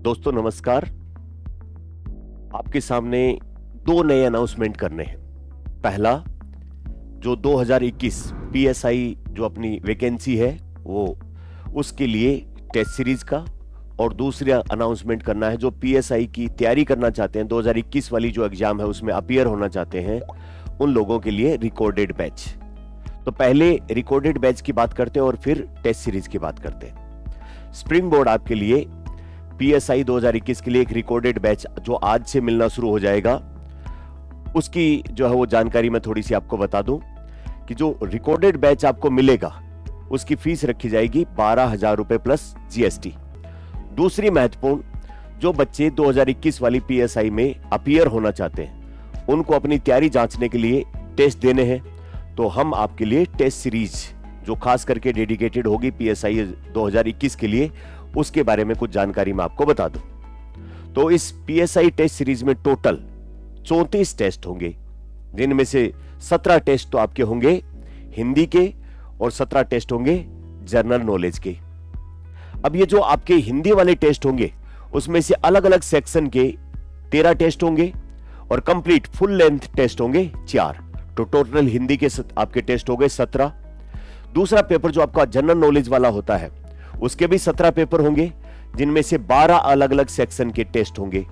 दोस्तों नमस्कार। आपके सामने दो नए अनाउंसमेंट करने हैं। पहला, जो 2021 पीएसआई जो अपनी वैकेंसी है वो उसके लिए टेस्ट सीरीज का, और दूसरा अनाउंसमेंट करना है जो पीएसआई की तैयारी करना चाहते हैं, 2021 वाली जो एग्जाम है उसमें अपीयर होना चाहते हैं, उन लोगों के लिए रिकॉर्डेड बैच। तो पहले रिकॉर्डेड बैच की बात करते हैं और फिर टेस्ट सीरीज की बात करते हैं। स्प्रिंग बोर्ड आपके लिए पीएसआई 2021 के लिए एक रिकॉर्डेड बैच जो आज से मिलना शुरू हो जाएगा, उसकी जो है वो जानकारी मैं थोड़ी सी आपको बता दूं कि जो रिकॉर्डेड बैच आपको मिलेगा उसकी फीस रखी जाएगी 12,000 रुपए प्लस जीएसटी। दूसरी महत्वपूर्ण, जो बच्चे 2021 वाली पीएसआई में अपीयर होना चाहते हैं उनको अपनी तैयारी जांचने के लिए टेस्ट देने हैं, तो हम आपके लिए टेस्ट सीरीज जो खास करके डेडिकेटेड होगी पीएसआई 2021 के लिए, उसके बारे में कुछ जानकारी मैं आपको बता दूं। तो इस पीएसआई टेस्ट सीरीज में टोटल 34 टेस्ट होंगे, जिनमें से 17 टेस्ट तो आपके होंगे हिंदी के और 17 टेस्ट होंगे जनरल नॉलेज के। अब ये जो आपके हिंदी वाले टेस्ट होंगे उसमें से अलग अलग सेक्शन के 13 टेस्ट होंगे और कंप्लीट फुल लेंथ टेस्ट होंगे 4। तो टोटल हिंदी के आपके टेस्ट हो गए 17। दूसरा पेपर जो आपका जनरल नॉलेज वाला होता है उसके भी 17 पेपर होंगे, जिनमें से 12 अलग अलग सेक्शन के टेस्ट होंगे।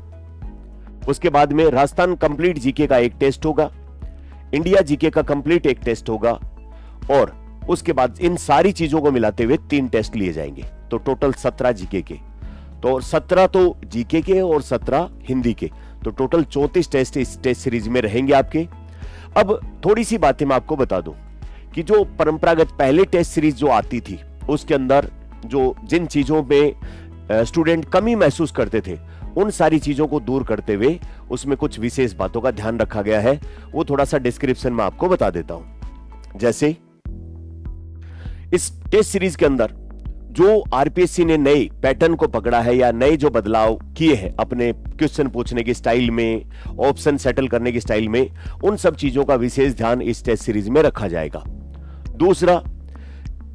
उसके बाद में राजस्थान कंप्लीट जीके का एक टेस्ट होगा, इंडिया जीके का कंप्लीट एक टेस्ट होगा, और उसके बाद इन सारी चीजों को मिलाते हुए 3 टेस्ट लिए जाएंगे। तो टोटल 17 जीके के, तो 17 तो जीके के और 17 हिंदी के, तो टोटल 34 टेस्ट इस टेस्ट सीरीज में रहेंगे आपके। अब थोड़ी सी बातें मैं आपको बता दूं कि जो परंपरागत पहले टेस्ट सीरीज जो आती थी उसके अंदर जो जिन चीजों में स्टूडेंट कमी महसूस करते थे उन सारी चीजों को दूर करते हुए उसमें कुछ विशेष बातों का ध्यान रखा गया है, वो थोड़ा सा डिस्क्रिप्शन में आपको बता देता हूं। जैसे इस टेस्ट सीरीज के अंदर जो आरपीएससी ने नए पैटर्न को पकड़ा है या नए जो बदलाव किए हैं अपने क्वेश्चन पूछने की स्टाइल में, ऑप्शन सेटल करने की स्टाइल में, उन सब चीजों का विशेष ध्यान इस टेस्ट सीरीज में रखा जाएगा। दूसरा,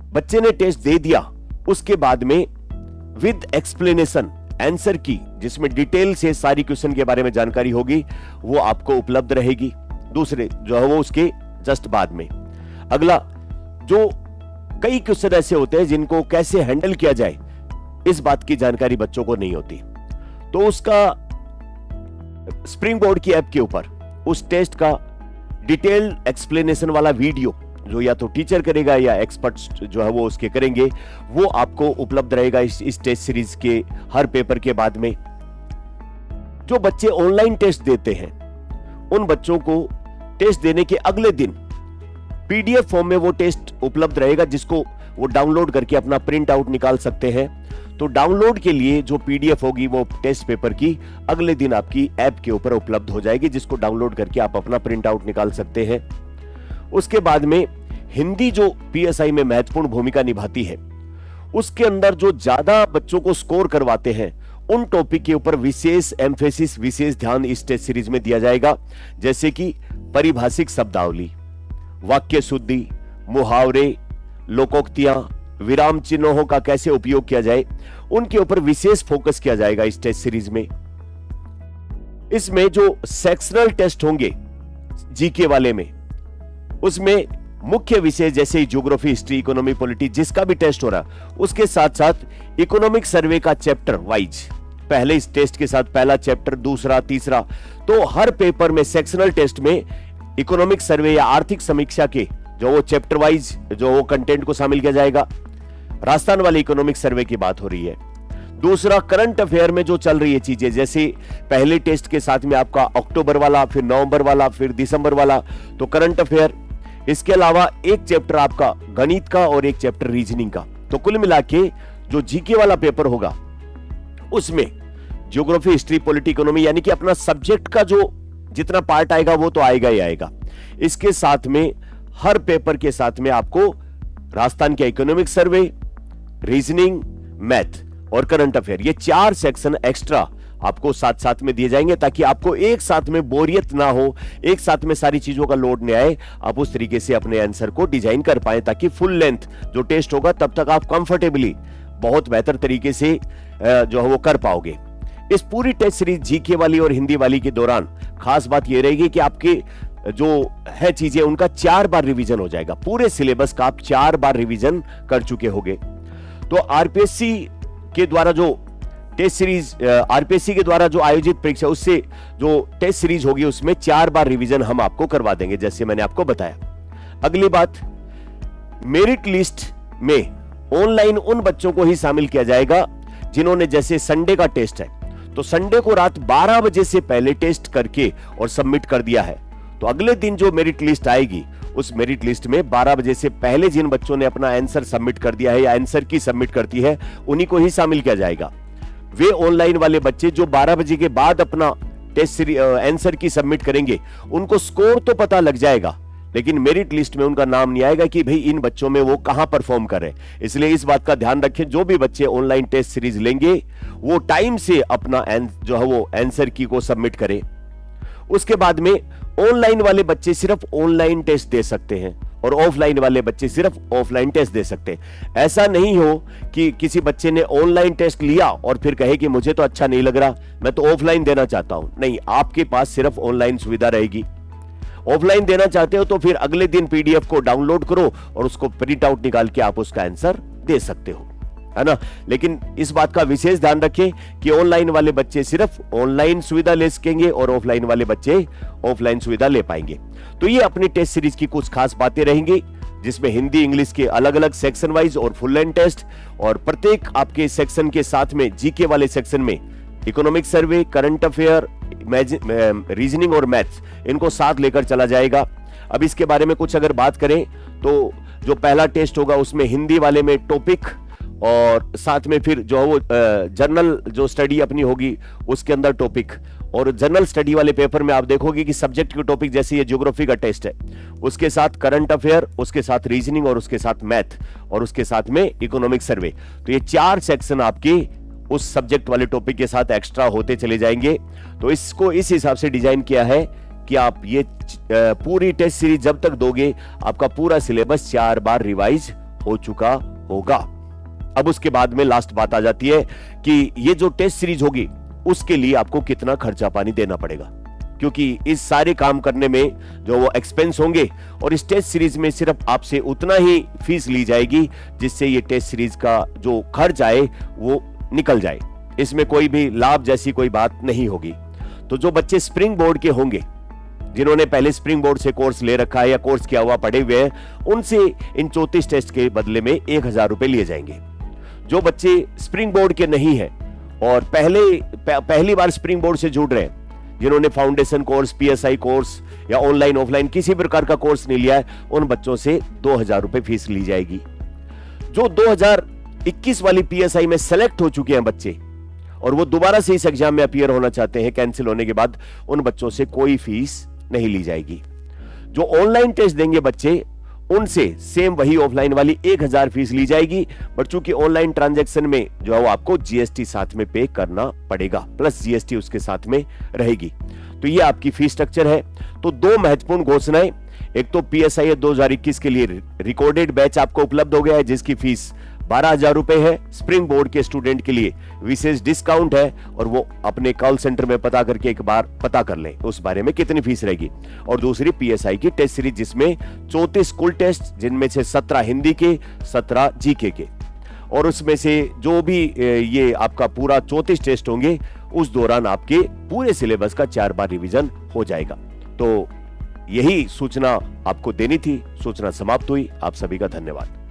बच्चे ने टेस्ट दे दिया, उसके बाद में विद एक्सप्लेनेशन आंसर की, जिसमें डिटेल से सारी क्वेश्चन के बारे में जानकारी होगी, वो आपको उपलब्ध रहेगी। दूसरे जो है वो उसके जस्ट बाद में। अगला, जो कई क्वेश्चन ऐसे होते हैं जिनको कैसे हैंडल किया जाए इस बात की जानकारी बच्चों को नहीं होती, तो उसका स्प्रिंग बोर्ड की ऐप के ऊपर उस टेस्ट का डिटेल एक्सप्लेनेशन वाला वीडियो जो या तो टीचर करेगा या एक्सपर्ट जो है वो उसके करेंगे, वो आपको उपलब्ध रहेगा इस टेस्ट सीरीज के हर पेपर के बाद में। जो बच्चे ऑनलाइन टेस्ट देते हैं उन बच्चों को टेस्ट देने के अगले दिन पीडीएफ फॉर्म में वो टेस्ट उपलब्ध रहेगा, जिसको वो डाउनलोड करके अपना प्रिंट आउट निकाल सकते हैं। तो डाउनलोड के लिए जो पीडीएफ होगी वो टेस्ट पेपर की अगले दिन आपकी ऐप के ऊपर उपलब्ध हो जाएगी, जिसको डाउनलोड करके आप अपना प्रिंट आउट निकाल सकते हैं। उसके बाद में हिंदी जो पीएसआई में महत्वपूर्ण भूमिका निभाती है, उसके अंदर जो ज्यादा बच्चों को स्कोर करवाते हैं उन टॉपिक के ऊपर विशेष एम्फेसिस, विशेष ध्यान इस टेस्ट सीरीज में दिया जाएगा। जैसे कि पारिभाषिक शब्दावली, वाक्य शुद्धि, मुहावरे, लोकोक्तियां, विराम चिन्हों का कैसे उपयोग किया जाए, उनके ऊपर विशेष फोकस किया जाएगा इस टेस्ट सीरीज में। इसमें जो सेक्शनल टेस्ट होंगे जीके वाले में, उसमें मुख्य विषय जैसे ज्योग्राफी, हिस्ट्री, इकोनॉमी, पॉलिटी, जिसका भी टेस्ट हो रहा उसके साथ साथ इकोनॉमिक सर्वे का चैप्टर वाइज, पहले इस टेस्ट के साथ पहला चैप्टर, दूसरा, तीसरा, तो हर पेपर में सेक्शनल टेस्ट में इकोनॉमिक सर्वे या आर्थिक समीक्षा के जो वो चैप्टर वाइज जो वो कंटेंट को शामिल किया जाएगा। राजस्थान वाले इकोनॉमिक सर्वे की बात हो रही है। दूसरा, करंट अफेयर में जो चल रही है चीजें, जैसे पहले टेस्ट के साथ में आपका अक्टूबर वाला, फिर नवंबर वाला, फिर दिसंबर वाला, तो करंट अफेयर। इसके अलावा एक चैप्टर आपका गणित का और एक चैप्टर रीजनिंग का। तो कुल मिला के जो जीके वाला पेपर होगा उसमें ज्योग्राफी, हिस्ट्री, पॉलिटी, इकोनॉमी, यानी कि अपना सब्जेक्ट का जो जितना पार्ट आएगा वो तो आएगा ही आएगा। इसके साथ में हर पेपर के साथ में आपको राजस्थान के इकोनॉमिक सर्वे, रीजनिंग, मैथ और करंट अफेयर, ये 4 सेक्शन एक्स्ट्रा आपको साथ साथ में दिए जाएंगे, ताकि आपको एक साथ में बोरियत ना हो, एक साथ में सारी चीजों का लोड नहीं आए, आप उस तरीके से अपने आंसर को डिजाइन कर पाए, ताकि फुल लेंथ जो टेस्ट होगा तब तक आप कंफर्टेबली बहुत बेहतर तरीके से जो है वो कर पाओगे। इस पूरी टेस्ट सीरीज जीके वाली और हिंदी वाली के दौरान खास बात यह रहेगी कि आपके जो है चीजें उनका 4 बार रिवीजन हो जाएगा। पूरे सिलेबस का आप 4 बार रिवीजन कर चुके होंगे। तो आरपीएससी के द्वारा जो टेस्ट सीरीज, आरपीएससी के द्वारा जो आयोजित परीक्षा, उससे जो टेस्ट सीरीज होगी उसमें 4 बार रिवीजन हम आपको करवा देंगे, जैसे मैंने आपको बताया। अगली बात, मेरिट लिस्ट में ऑनलाइन उन बच्चों को ही शामिल किया जाएगा जिन्होंने, जैसे संडे का टेस्ट है तो संडे को रात 12 बजे से पहले टेस्ट करके और सबमिट कर दिया है, तो अगले दिन जो मेरिट लिस्ट आएगी उस मेरिट लिस्ट में 12 बजे से पहले जिन बच्चों ने अपना आंसर सबमिट कर दिया है या आंसर की सबमिट करती है उन्हीं को ही शामिल किया जाएगा। वे ऑनलाइन वाले बच्चे जो 12 बजे के बाद अपना टेस्ट आंसर की सबमिट करेंगे उनको स्कोर तो पता लग जाएगा, लेकिन मेरिट लिस्ट में उनका नाम नहीं आएगा कि भाई इन बच्चों में वो कहां परफॉर्म कर रहे हैं। इसलिए इस बात का ध्यान रखें, जो भी बच्चे ऑनलाइन टेस्ट सीरीज लेंगे वो टाइम से अपना जो है वो आंसर की को सबमिट करें। उसके बाद में ऑनलाइन वाले बच्चे सिर्फ ऑनलाइन टेस्ट दे सकते हैं और ऑफलाइन वाले बच्चे सिर्फ ऑफलाइन टेस्ट दे सकते हैं। ऐसा नहीं हो कि किसी बच्चे ने ऑनलाइन टेस्ट लिया और फिर कहे कि मुझे तो अच्छा नहीं लग रहा, मैं तो ऑफलाइन देना चाहता हूं। नहीं, आपके पास सिर्फ ऑनलाइन सुविधा रहेगी। ऑफलाइन देना चाहते हो तो फिर अगले दिन पीडीएफ को डाउनलोड करो और उसको प्रिंट आउट निकाल के आप उसका आंसर दे सकते हो, है ना। लेकिन इस बात का विशेष ध्यान रखें कि ऑनलाइन वाले बच्चे सिर्फ ऑनलाइन सुविधा ले सकेंगे और ऑफलाइन वाले बच्चे ऑफलाइन सुविधा ले पाएंगे। तो ये अपनी टेस्ट सीरीज की कुछ खास बातें रहेंगी, जिसमें हिंदी इंग्लिश के अलग अलग सेक्शन वाइज और फुल लेंथ टेस्ट, और प्रत्येक आपके सेक्शन के साथ में जीके वाले सेक्शन में economic survey, current affair, reasoning और मैथ्स, इनको साथ लेकर चला जाएगा। अब इसके बारे में कुछ अगर बात करें तो जो पहला टेस्ट होगा उसमें हिंदी वाले में टॉपिक और साथ में फिर जो वो जनरल जो स्टडी अपनी होगी उसके अंदर टॉपिक, और जनरल स्टडी वाले पेपर में आप देखोगे कि सब्जेक्ट के टॉपिक, जैसे ये ज्योग्राफी का टेस्ट है, उसके साथ करंट अफेयर, उसके साथ रीजनिंग और उसके साथ मैथ और उसके साथ में इकोनॉमिक सर्वे। तो ये 4 सेक्शन आपके उस सब्जेक्ट वाले टॉपिक के साथ एक्स्ट्रा होते चले जाएंगे। तो इसको इस हिसाब से डिजाइन किया है कि आप ये पूरी टेस्ट सीरीज जब तक दोगे आपका पूरा सिलेबस 4 बार रिवाइज हो चुका होगा। अब उसके बाद में लास्ट बात आ जाती है कि ये जो टेस्ट सीरीज होगी उसके लिए आपको कितना खर्चा पानी देना पड़ेगा, क्योंकि इस सारे काम करने में जो वो एक्सपेंस होंगे, और इस टेस्ट सीरीज में सिर्फ आपसे उतना ही फीस ली जाएगी जिससे ये टेस्ट सीरीज का जो खर्च आए वो निकल जाए। इसमें कोई भी लाभ जैसी कोई बात नहीं होगी। तो जो बच्चे स्प्रिंग बोर्ड के होंगे, जिन्होंने पहले स्प्रिंग बोर्ड से कोर्स ले रखा है या कोर्स किया हुआ पढ़े हुए हैं, उनसे इन 34 टेस्ट के बदले में 1000 रुपए लिए जाएंगे। जो बच्चे स्प्रिंग बोर्ड के नहीं है और पहली बार स्प्रिंग बोर्ड से जुड़ रहे हैं, जिन्होंने फाउंडेशन कोर्स, पीएसआई कोर्स या ऑनलाइन ऑफलाइन किसी प्रकार का कोर्स नहीं लिया है, उन बच्चों से 2000 रुपए फीस ली जाएगी। जो 2021 वाली पीएसआई में सेलेक्ट हो चुके हैं बच्चे और वो दोबारा से इस एग्जाम में अपीयर होना चाहते हैं कैंसिल होने के बाद, उन बच्चों से कोई फीस नहीं ली जाएगी। जो ऑनलाइन टेस्ट देंगे बच्चे, उनसे सेम वही ऑफलाइन वाली 1000 फीस ली जाएगी, बट चूंकि ऑनलाइन ट्रांजैक्शन में जो है वो आपको जीएसटी साथ में पे करना पड़ेगा, प्लस जीएसटी उसके साथ में रहेगी। तो ये आपकी फीस स्ट्रक्चर है। तो 2 महत्वपूर्ण घोषणाएं, एक तो पीएसआई 2021 के लिए रिकॉर्डेड बैच आपको उपलब्ध हो गया है जिसकी फीस 12,000 रुपए है। स्प्रिंग बोर्ड के स्टूडेंट के लिए विशेष डिस्काउंट है और वो अपने कॉल सेंटर में पता करके एक बार पता कर लें उस बारे में कितनी फीस रहेगी। और दूसरी पीएसआई की टेस्ट सीरीज जिसमें 34 कुल टेस्ट, जिनमें से 17 हिंदी के, 17 जीके के, और उसमें से जो भी ये आपका पूरा 34 टेस्ट होंगे उस दौरान आपके पूरे सिलेबस का 4 बार रिवीजन हो जाएगा। तो यही सूचना आपको देनी थी। सूचना समाप्त हुई। आप सभी का धन्यवाद।